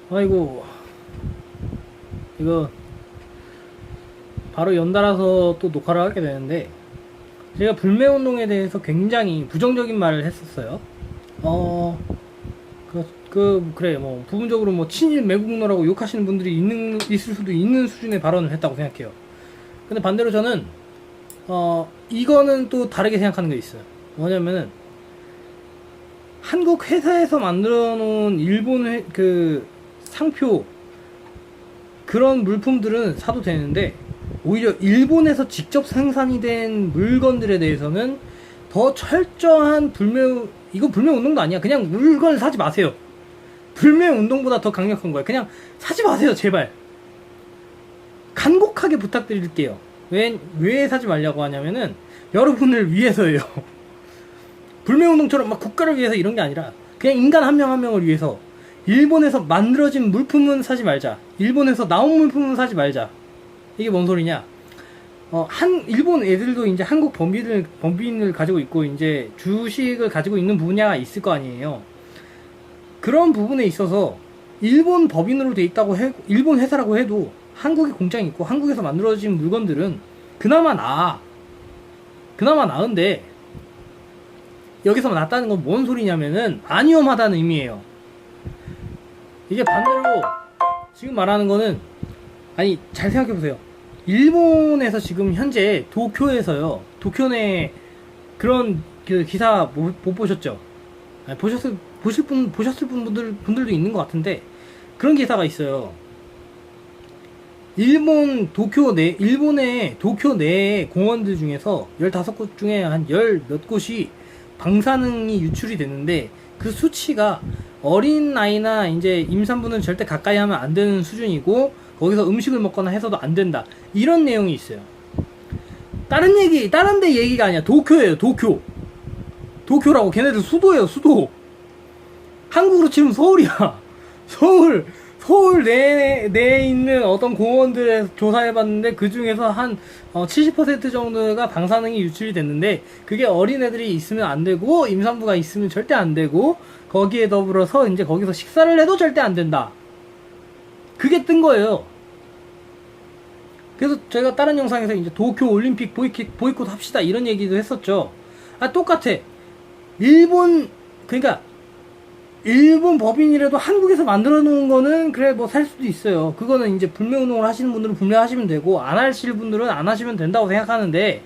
아이고, 이거 바로 연달아서 또 녹화를 하게 되는데, 제가 불매운동에 대해서 굉장히 부정적인 말을 했었어요. 그래, 뭐, 부분적으로 뭐, 친일 매국노라고 욕하시는 분들이 있을 수도 있는 수준의 발언을 했다고 생각해요. 근데 반대로 저는, 이거는 또 다르게 생각하는 게 있어요. 뭐냐면은, 한국 회사에서 만들어 놓은 그 상표, 그런 물품들은 사도 되는데, 오히려 일본에서 직접 생산이 된 물건들에 대해서는 더 철저한 이거 불매운동도 아니야. 그냥 물건을 사지 마세요. 불매운동보다 더 강력한 거야. 그냥 사지 마세요, 제발. 간곡하게 부탁드릴게요. 왜 사지 말라고 하냐면은, 여러분을 위해서예요. 불매운동처럼 막 국가를 위해서 이런 게 아니라, 그냥 인간 한 명 한 명을 위해서, 일본에서 만들어진 물품은 사지 말자. 일본에서 나온 물품은 사지 말자. 이게 뭔 소리냐? 일본 애들도 이제 한국 법인을 가지고 있고, 이제 주식을 가지고 있는 분야가 있을 거 아니에요. 그런 부분에 있어서, 일본 법인으로 돼 있다고 일본 회사라고 해도, 한국에 공장이 있고, 한국에서 만들어진 물건들은 그나마 나은데, 여기서 낫다는 건 뭔 소리냐면은, 안 위험하다는 의미예요. 이게 반대로, 지금 말하는 거는, 아니, 잘 생각해보세요. 일본에서 지금 현재 도쿄에서요, 도쿄 내 그런 그 기사 못 보셨죠? 아니, 보셨을 분들도 있는 것 같은데, 그런 기사가 있어요. 일본의 도쿄 내 공원들 중에서 15곳 중에 한 몇 곳이 방사능이 유출이 됐는데, 그 수치가 어린 나이나 이제 임산부는 절대 가까이 하면 안 되는 수준이고, 거기서 음식을 먹거나 해서도 안 된다. 이런 내용이 있어요. 다른 데 얘기가 아니야. 도쿄예요, 도쿄. 도쿄라고. 걔네들 수도예요, 수도. 한국으로 치면 서울이야. 서울 내에 있는 어떤 공원들에 조사해봤는데, 그 중에서 한 70% 정도가 방사능이 유출이 됐는데, 그게 어린애들이 있으면 안 되고, 임산부가 있으면 절대 안 되고, 거기에 더불어서 이제 거기서 식사를 해도 절대 안 된다. 그게 뜬 거예요. 그래서 제가 다른 영상에서 이제 도쿄 올림픽 보이콧 합시다 이런 얘기도 했었죠. 똑같아. 그러니까 일본 법인이라도 한국에서 만들어 놓은 거는 그래 뭐 살 수도 있어요. 그거는 이제 불매운동을 하시는 분들은 불매하시면 되고, 안 하실 분들은 안 하시면 된다고 생각하는데,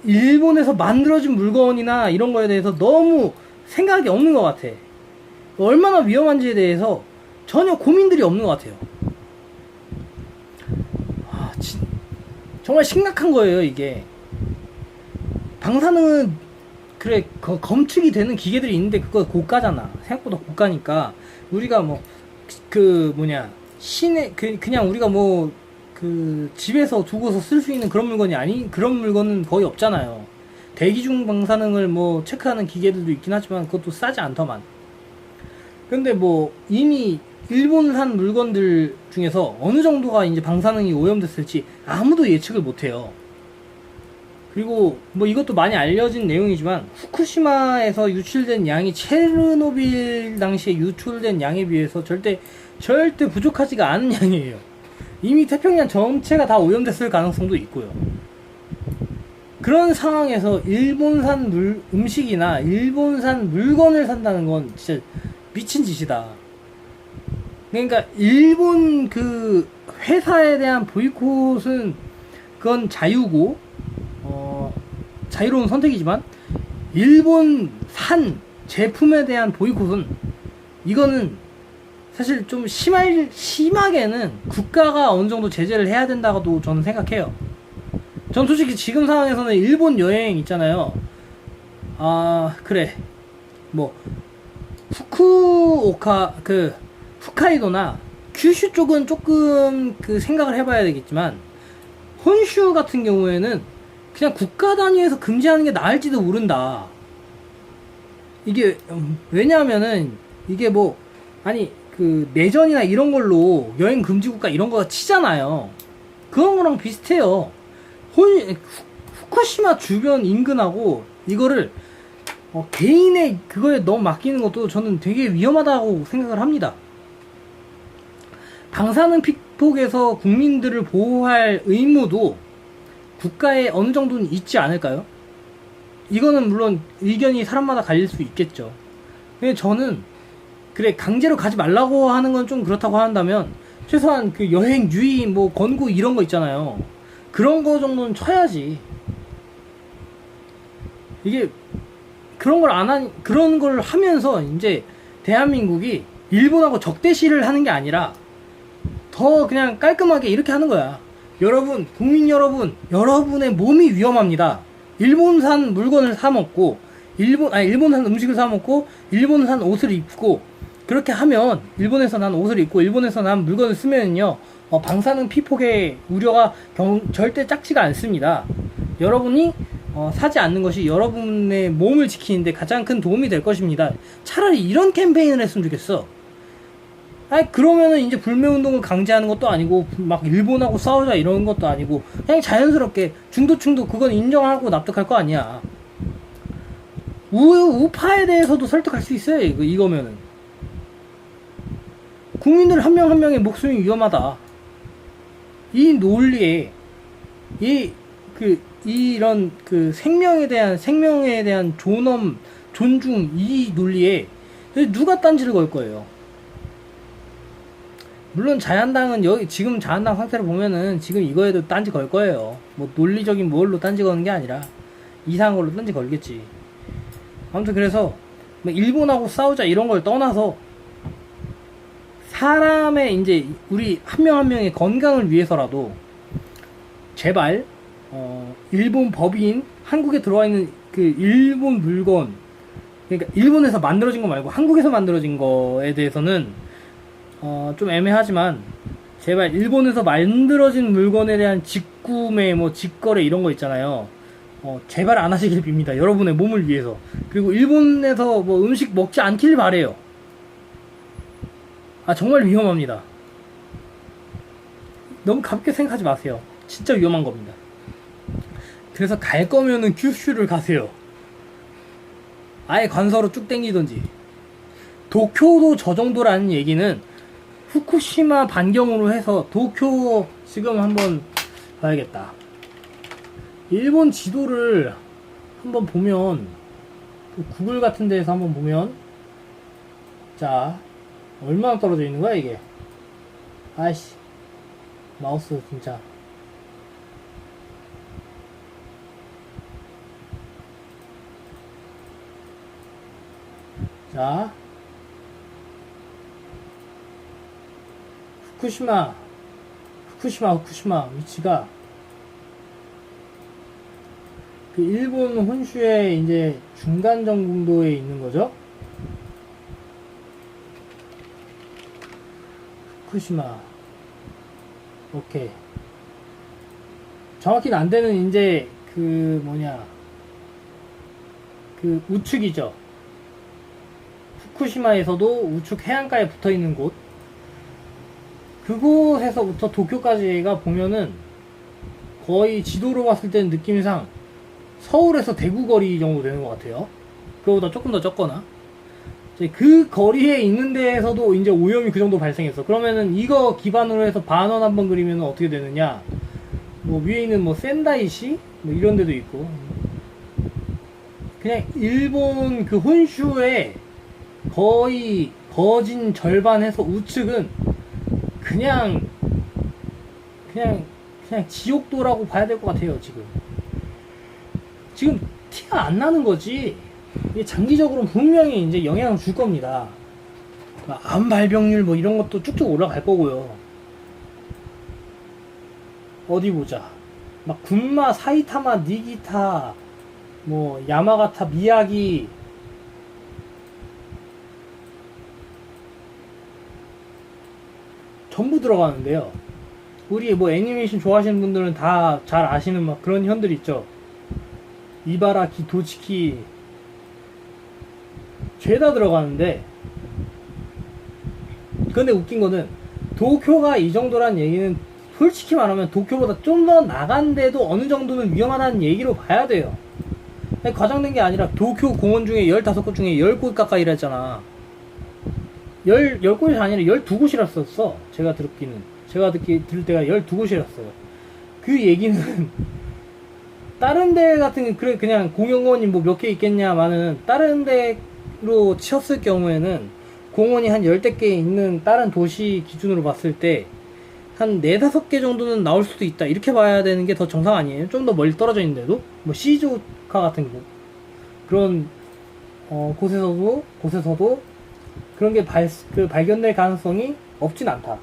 일본에서 만들어진 물건이나 이런 거에 대해서 너무 생각이 없는 것 같아. 얼마나 위험한지에 대해서 전혀 고민들이 없는 것 같아요. 정말 심각한 거예요, 이게. 방사능은, 그래, 검측이 되는 기계들이 있는데, 그거 고가잖아. 생각보다 고가니까, 우리가 뭐, 그냥 우리가 뭐, 집에서 두고서 쓸 수 있는 그런 그런 물건은 거의 없잖아요. 대기중 방사능을 뭐, 체크하는 기계들도 있긴 하지만, 그것도 싸지 않더만. 근데 뭐, 이미, 일본산 물건들 중에서 어느 정도가 이제 방사능이 오염됐을지 아무도 예측을 못해요. 그리고 뭐 이것도 많이 알려진 내용이지만, 후쿠시마에서 유출된 양이 체르노빌 당시에 유출된 양에 비해서 절대 부족하지가 않은 양이에요. 이미 태평양 전체가 다 오염됐을 가능성도 있고요. 그런 상황에서 일본산 음식이나 일본산 물건을 산다는 건 진짜 미친 짓이다. 그러니까 일본 그 회사에 대한 보이콧은 그건 자유고, 자유로운 선택이지만, 일본산 제품에 대한 보이콧은, 이거는 사실 좀 심하게는 국가가 어느 정도 제재를 해야 된다고도 저는 생각해요. 전 솔직히 지금 상황에서는 일본 여행 있잖아요. 그래, 뭐 홋카이도나 큐슈 쪽은 조금 생각을 해봐야 되겠지만, 혼슈 같은 경우에는 그냥 국가 단위에서 금지하는 게 나을지도 모른다. 이게 왜냐하면은 이게 뭐, 아니 내전이나 이런 걸로 여행 금지 국가 이런 거 치잖아요. 그런 거랑 비슷해요. 후쿠시마 주변 인근하고 이거를 개인의 그거에 너무 맡기는 것도 저는 되게 위험하다고 생각을 합니다. 방사능 피폭에서 국민들을 보호할 의무도 국가에 어느 정도는 있지 않을까요? 이거는 물론 의견이 사람마다 갈릴 수 있겠죠. 근데 저는 그래 강제로 가지 말라고 하는 건 좀 그렇다고 한다면 최소한 그 여행 유의 뭐 권고 이런 거 있잖아요. 그런 거 정도는 쳐야지. 이게 그런 걸 안 하니 그런 걸 하면서 이제 대한민국이 일본하고 적대시를 하는 게 아니라 더 그냥 깔끔하게 이렇게 하는 거야. 여러분, 국민 여러분, 여러분의 몸이 위험합니다. 일본산 물건을 사 먹고 일본산 음식을 사 먹고 일본산 옷을 입고 그렇게 하면 일본에서 난 옷을 입고 일본에서 난 물건을 쓰면요 방사능 피폭의 우려가 절대 작지가 않습니다. 여러분이 사지 않는 것이 여러분의 몸을 지키는데 가장 큰 도움이 될 것입니다. 차라리 이런 캠페인을 했으면 좋겠어. 아니 그러면은 이제 불매운동을 강제하는 것도 아니고 막 일본하고 싸우자 이런 것도 아니고 그냥 자연스럽게 중도층도 그건 인정하고 납득할 거 아니야. 우파에 대해서도 설득할 수 있어요. 이거면은 국민들 한 명 한 명의 목숨이 위험하다. 이 논리에 이런 그 생명에 대한 존엄 존중 이 논리에 누가 딴지를 걸 거예요. 물론 자한당은 지금 자한당 상태를 보면은 지금 이거에도 딴지 걸 거예요. 뭐 논리적인 뭘로 딴지 거는 게 아니라 이상한 걸로 딴지 걸겠지. 아무튼 그래서 뭐 일본하고 싸우자 이런 걸 떠나서 사람의 이제 우리 한 명 한 명의 건강을 위해서라도 제발 일본 법인 한국에 들어와 있는 그 일본 물건 그러니까 일본에서 만들어진 거 말고 한국에서 만들어진 거에 대해서는 좀 애매하지만 제발 일본에서 만들어진 물건에 대한 직구매 뭐 직거래 이런 거 있잖아요. 제발 안 하시길 빕니다. 여러분의 몸을 위해서. 그리고 일본에서 뭐 음식 먹지 않길 바래요. 정말 위험합니다. 너무 가볍게 생각하지 마세요. 진짜 위험한 겁니다. 그래서 갈 거면은 규슈를 가세요. 아예 관서로 쭉 땡기던지. 도쿄도 저 정도라는 얘기는 후쿠시마 반경으로 해서 도쿄 지금 한번 봐야겠다. 일본 지도를 한번 보면 구글 같은 데에서 한번 보면 자 얼마나 떨어져 있는 거야 이게. 아이씨 마우스 진짜. 자 후쿠시마 위치가 그 일본 혼슈의 이제 중간 정도에 있는 거죠. 후쿠시마. 오케이. 정확히는 안 되는 이제 그 뭐냐 그 우측이죠. 후쿠시마에서도 우측 해안가에 붙어 있는 곳. 그곳에서부터 도쿄까지가 보면은 거의 지도로 봤을 때는 느낌상 서울에서 대구 거리 정도 되는 것 같아요. 그거보다 조금 더 적거나. 그 거리에 있는 데에서도 이제 오염이 그 정도 발생했어. 그러면은 이거 기반으로 해서 반원 한번 그리면 어떻게 되느냐. 뭐 위에 있는 뭐 센다이시? 뭐 이런 데도 있고. 그냥 일본 그 혼슈의 거의 거진 절반에서 우측은 그냥 지옥도라고 봐야 될 것 같아요. 지금 티가 안 나는 거지. 이게 장기적으로 분명히 이제 영향을 줄 겁니다. 암 발병률 뭐 이런 것도 쭉쭉 올라갈 거고요. 어디 보자. 막 군마, 사이타마, 니기타, 뭐 야마가타, 미야기, 전부 들어가는데요. 우리 뭐 애니메이션 좋아하시는 분들은 다 잘 아시는 막 그런 현들 있죠. 이바라키, 도치키 죄다 들어가는데, 근데 웃긴 거는 도쿄가 이 정도란 얘기는 솔직히 말하면 도쿄보다 좀 더 나간데도 어느 정도는 위험하다는 얘기로 봐야 돼요. 과장된 게 아니라 도쿄 공원 중에 15곳 중에 10곳 가까이라 했잖아. 10곳이 아니라 12곳이랐었어. 제가 들을 때가 12곳이랐어요. 그 얘기는, 다른 데 같은, 그래, 그냥 공용원이 뭐 몇 개 있겠냐마는, 다른 데로 치었을 경우에는, 공원이 한 10대 개 있는 다른 도시 기준으로 봤을 때, 한 4, 5개 정도는 나올 수도 있다. 이렇게 봐야 되는 게 더 정상 아니에요? 좀 더 멀리 떨어져 있는데도? 뭐, 시즈오카 같은 거. 그런, 곳에서도 그런 게 발견될 가능성이 없진 않다.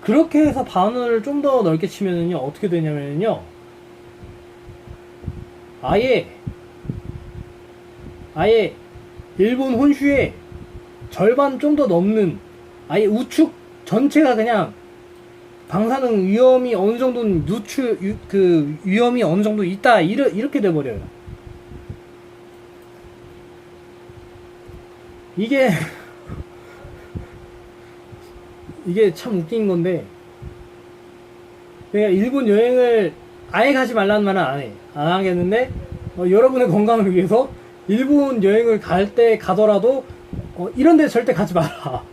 그렇게 해서 바늘을 좀 더 넓게 치면은요, 어떻게 되냐면요, 아예 일본 혼슈의 절반 좀 더 넘는, 아예 우측 전체가 그냥 방사능 위험이 어느 정도는 위험이 어느 정도 있다, 이렇게 돼버려요. 이게 참 웃긴 건데, 내가 일본 여행을 아예 가지 말라는 말은 안 하겠는데, 여러분의 건강을 위해서 일본 여행을 가더라도 이런 데 절대 가지 마라.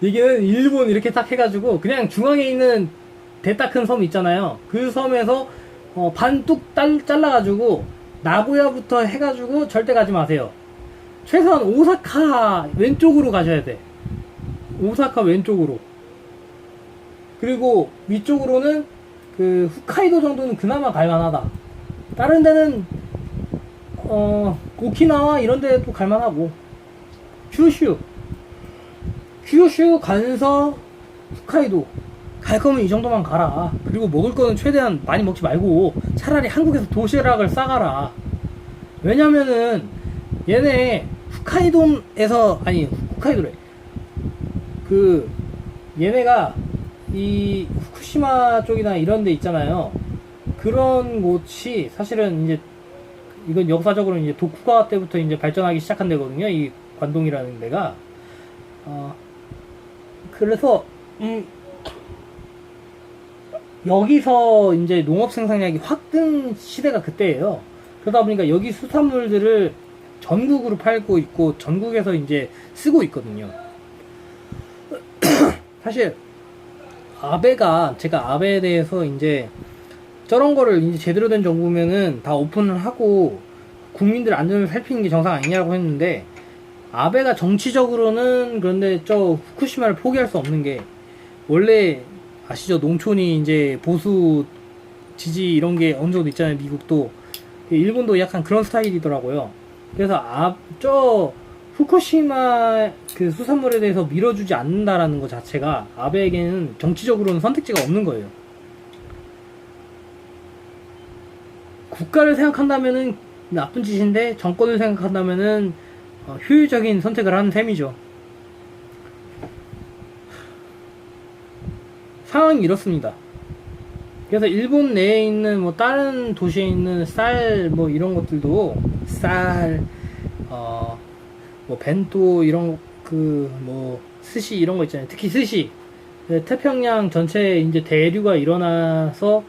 이게는 일본 이렇게 딱 해가지고 그냥 중앙에 있는 대따 큰 섬 있잖아요. 그 섬에서 반 뚝 잘라가지고 나고야부터 해가지고 절대 가지 마세요. 최소한 오사카 왼쪽으로 가셔야 돼. 오사카 왼쪽으로. 그리고 위쪽으로는 그 홋카이도 정도는 그나마 갈만하다. 다른 데는 오키나와 이런 데도 갈만하고, 큐슈, 간서, 홋카이도 갈 거면 이 정도만 가라. 그리고 먹을 거는 최대한 많이 먹지 말고 차라리 한국에서 도시락을 싸가라. 왜냐면은 얘네 홋카이도래. 얘네가 이 후쿠시마 쪽이나 이런 데 있잖아요. 그런 곳이 사실은 이제, 이건 역사적으로 이제 도쿠가와 때부터 이제 발전하기 시작한 데거든요. 이 관동이라는 데가. 그래서 여기서 이제 농업 생산량이 확 뜬 시대가 그때예요. 그러다 보니까 여기 수산물들을 전국으로 팔고 있고 전국에서 이제 쓰고 있거든요. 사실 제가 아베에 대해서 이제 저런 거를 이제 제대로 된 정부면은 다 오픈을 하고 국민들 안전을 살피는 게 정상 아니냐고 했는데, 아베가 정치적으로는 그런데 저 후쿠시마를 포기할 수 없는 게, 원래 아시죠? 농촌이 이제 보수 지지 이런 게 어느 정도 있잖아요. 미국도. 일본도 약간 그런 스타일이더라고요. 그래서 저 후쿠시마 그 수산물에 대해서 밀어주지 않는다라는 것 자체가 아베에게는 정치적으로는 선택지가 없는 거예요. 국가를 생각한다면은 나쁜 짓인데, 정권을 생각한다면은 효율적인 선택을 하는 셈이죠. 상황이 이렇습니다. 그래서 일본 내에 있는 뭐 다른 도시에 있는 쌀 뭐 이런 것들도, 뭐 벤또 이런 뭐 스시 이런 거 있잖아요. 특히 스시, 태평양 전체에 이제 대류가 일어나서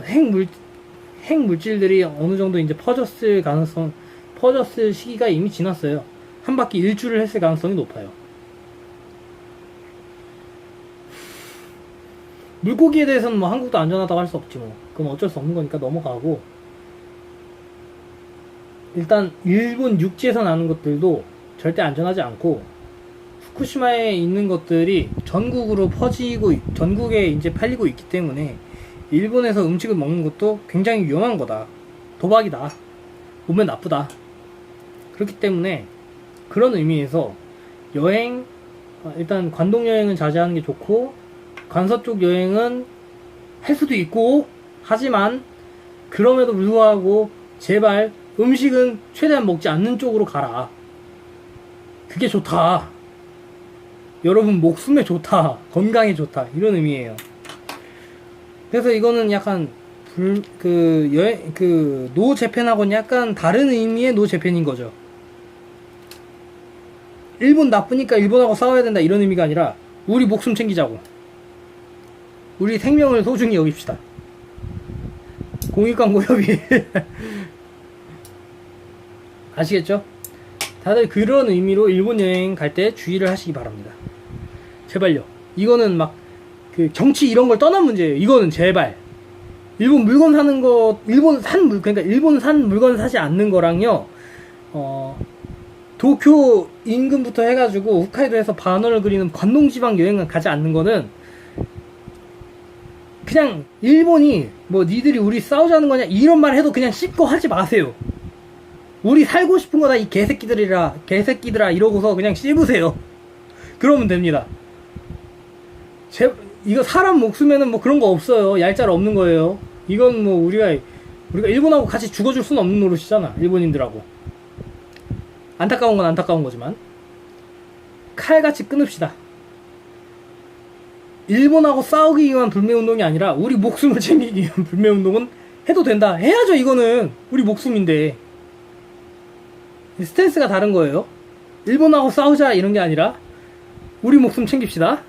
핵 물질들이 어느 정도 이제 퍼졌을 시기가 이미 지났어요. 한 바퀴 일주를 했을 가능성이 높아요. 물고기에 대해서는 뭐 한국도 안전하다고 할 수 없지 뭐. 그건 어쩔 수 없는 거니까 넘어가고, 일단 일본 육지에서 나는 것들도 절대 안전하지 않고, 후쿠시마에 있는 것들이 전국에 이제 팔리고 있기 때문에 일본에서 음식을 먹는 것도 굉장히 위험한 거다. 도박이다. 몸에 나쁘다. 그렇기 때문에 그런 의미에서 일단 관동 여행은 자제하는 게 좋고, 관서 쪽 여행은 할 수도 있고, 하지만 그럼에도 불구하고 제발 음식은 최대한 먹지 않는 쪽으로 가라. 그게 좋다. 여러분 목숨에 좋다. 건강에 좋다. 이런 의미예요. 그래서 이거는 약간 노 재팬하고는 약간 다른 의미의 노 재팬인 거죠. 일본 나쁘니까 일본하고 싸워야 된다 이런 의미가 아니라, 우리 목숨 챙기자고. 우리 생명을 소중히 여깁시다. 공익광고 협의. 아시겠죠? 다들 그런 의미로 일본 여행 갈 때 주의를 하시기 바랍니다. 제발요. 이거는 막 그 정치 이런 걸 떠난 문제예요. 이거는 제발. 일본 물건 사는 거, 그러니까 일본 산 물건 사지 않는 거랑요, 도쿄 인근부터 해가지고 홋카이도에서 반원을 그리는 관동지방 여행을 가지 않는 거는 그냥 일본이 뭐 니들이 우리 싸우자는 거냐 이런 말 해도 그냥 씹고 하지 마세요. 우리 살고 싶은 거다 이 개새끼들아 이러고서 그냥 씹으세요. 그러면 됩니다. 이거 사람 목숨에는 뭐 그런 거 없어요. 얄짤 없는 거예요. 이건 뭐 우리가 일본하고 같이 죽어줄 수는 없는 노릇이잖아. 일본인들하고. 안타까운 건 안타까운 거지만 칼같이 끊읍시다. 일본하고 싸우기 위한 불매운동이 아니라 우리 목숨을 챙기기 위한 불매운동은 해도 된다. 해야죠. 이거는 우리 목숨인데. 스탠스가 다른 거예요. 일본하고 싸우자 이런 게 아니라 우리 목숨 챙깁시다.